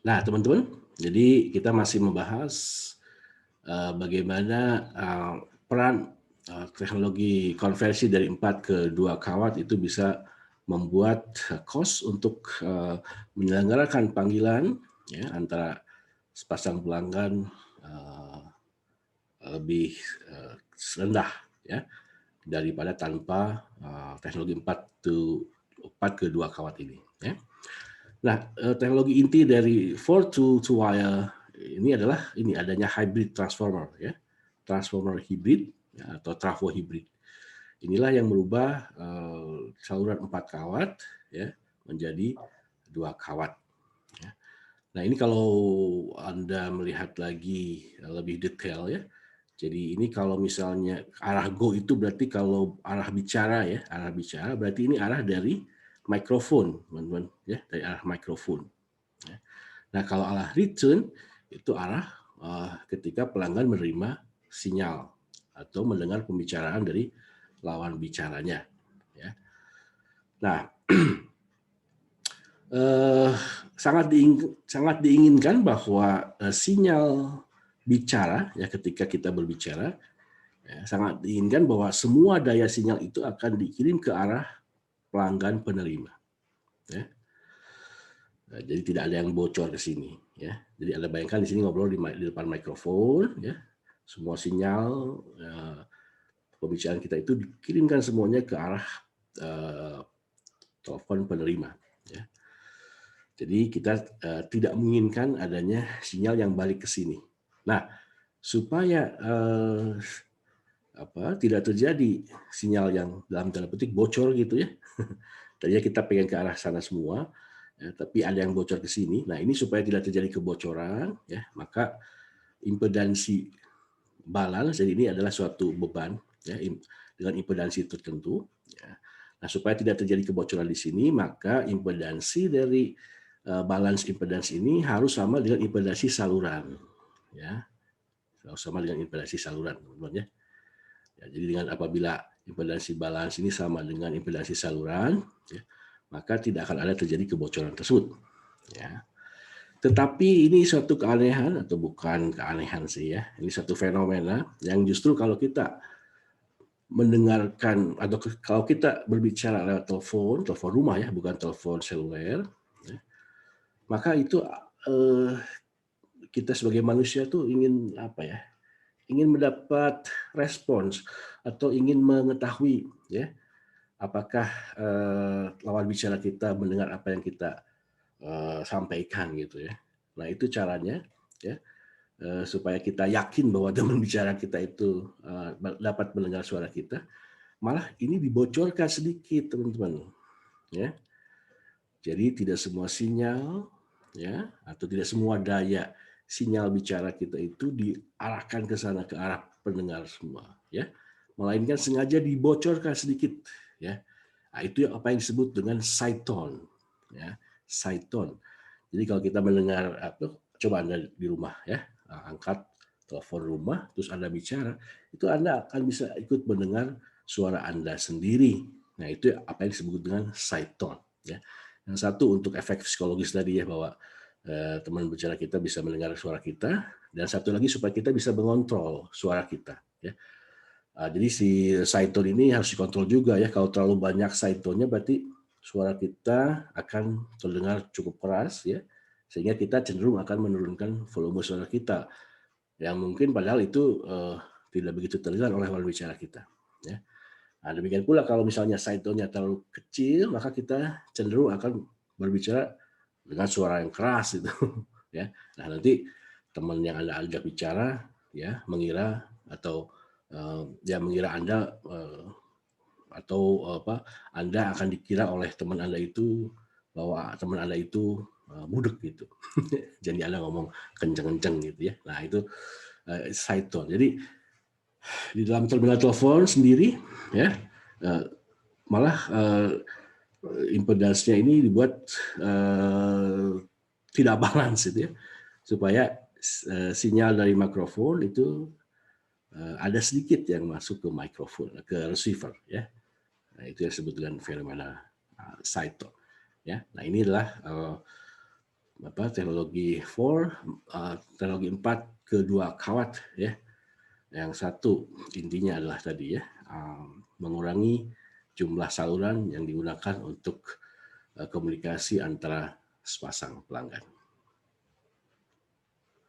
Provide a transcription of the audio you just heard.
Nah, teman-teman, jadi kita masih membahas bagaimana peran teknologi konversi dari 4 ke 2 kawat itu bisa membuat cost untuk menyelenggarakan panggilan ya, antara sepasang pelanggan lebih rendah ya daripada tanpa teknologi 4 ke 2 kawat ini ya. Nah, teknologi inti dari 4 to wire ini adalah adanya hybrid transformer ya. Transformer hibrid ya, atau trafo hibrid. Inilah yang merubah saluran 4 kawat ya menjadi 2 kawat ya. Nah, ini kalau Anda melihat lagi lebih detail ya. Jadi ini kalau misalnya arah go itu berarti kalau arah bicara ya, arah bicara berarti ini arah dari mikrofon, teman-teman ya, dari arah mikrofon. Ya. Nah, kalau arah return itu arah ketika pelanggan menerima sinyal atau mendengar pembicaraan dari lawan bicaranya. Ya. Nah, sangat diinginkan bahwa sinyal bicara ya ketika kita berbicara ya, sangat diinginkan bahwa semua daya sinyal itu akan dikirim ke arah pelanggan penerima. Ya. Nah, jadi tidak ada yang bocor ke sini. Ya. Jadi Anda bayangkan di sini ngobrol di depan mikrofon, ya. Semua sinyal pembicaraan kita itu dikirimkan semuanya ke arah telepon penerima. Ya. Jadi kita tidak menginginkan adanya sinyal yang balik ke sini. Nah, supaya tidak terjadi sinyal yang dalam tanda petik bocor gitu ya. Tadinya kita pengen ke arah sana semua, ya, tapi ada yang bocor ke sini. Nah, ini supaya tidak terjadi kebocoran, ya, maka impedansi balance, jadi ini adalah suatu beban, ya, dengan impedansi tertentu. Ya. Nah, supaya tidak terjadi kebocoran di sini, maka impedansi dari balance impedansi ini harus sama dengan impedansi saluran, ya, harus sama dengan impedansi saluran, teman-teman ya. Ya, jadi dengan apabila impedansi balance ini sama dengan impedansi saluran, ya, maka tidak akan ada terjadi kebocoran tersebut. Ya. Tetapi ini suatu keanehan atau bukan keanehan sih ya, ini satu fenomena yang justru kalau kita mendengarkan atau kalau kita berbicara lewat telepon rumah ya, bukan telepon seluler, ya, maka itu kita sebagai manusia tuh ingin apa ya? Ingin mendapat respons atau ingin mengetahui ya apakah lawan bicara kita mendengar apa yang kita sampaikan gitu ya. Nah itu caranya ya supaya kita yakin bahwa teman bicara kita itu dapat mendengar suara kita. Malah ini dibocorkan sedikit teman-teman ya. Jadi tidak semua sinyal ya atau tidak semua daya sinyal bicara kita itu diarahkan ke sana ke arah pendengar semua ya. Melainkan sengaja dibocorkan sedikit ya. Nah, itu apa yang disebut dengan side tone ya, side tone. Jadi kalau kita mendengar coba Anda di rumah ya, angkat telepon rumah terus Anda bicara, itu Anda akan bisa ikut mendengar suara Anda sendiri. Nah, itu apa yang disebut dengan side tone ya. Yang satu untuk efek psikologis tadi ya bahwa teman bicara kita bisa mendengar suara kita, dan satu lagi supaya kita bisa mengontrol suara kita ya. Jadi si side tone ini harus dikontrol juga ya. Kalau terlalu banyak side tone-nya berarti suara kita akan terdengar cukup keras ya, sehingga kita cenderung akan menurunkan volume suara kita yang mungkin padahal itu tidak begitu terdengar oleh lawan bicara kita ya. Nah, demikian pula kalau misalnya side tone-nya terlalu kecil, maka kita cenderung akan berbicara dengan suara yang keras itu ya. Nah, nanti teman yang Anda ajak bicara ya mengira atau mengira Anda atau Anda akan dikira oleh teman Anda itu bahwa teman Anda itu budek gitu. Jadi Anda ngomong kenceng-kenceng gitu ya. Nah, itu side tone. Jadi di dalam terminal telepon sendiri ya malah impedansnya ini dibuat tidak balance itu ya, supaya sinyal dari mikrofon itu ada sedikit yang masuk ke mikrofon, ke receiver ya. Nah, itu yang disebut dengan fenomena side tone ya. Nah, ini adalah teknologi 4, teknologi 4 kedua kawat ya. Yang satu intinya adalah tadi ya, mengurangi jumlah saluran yang digunakan untuk komunikasi antara sepasang pelanggan.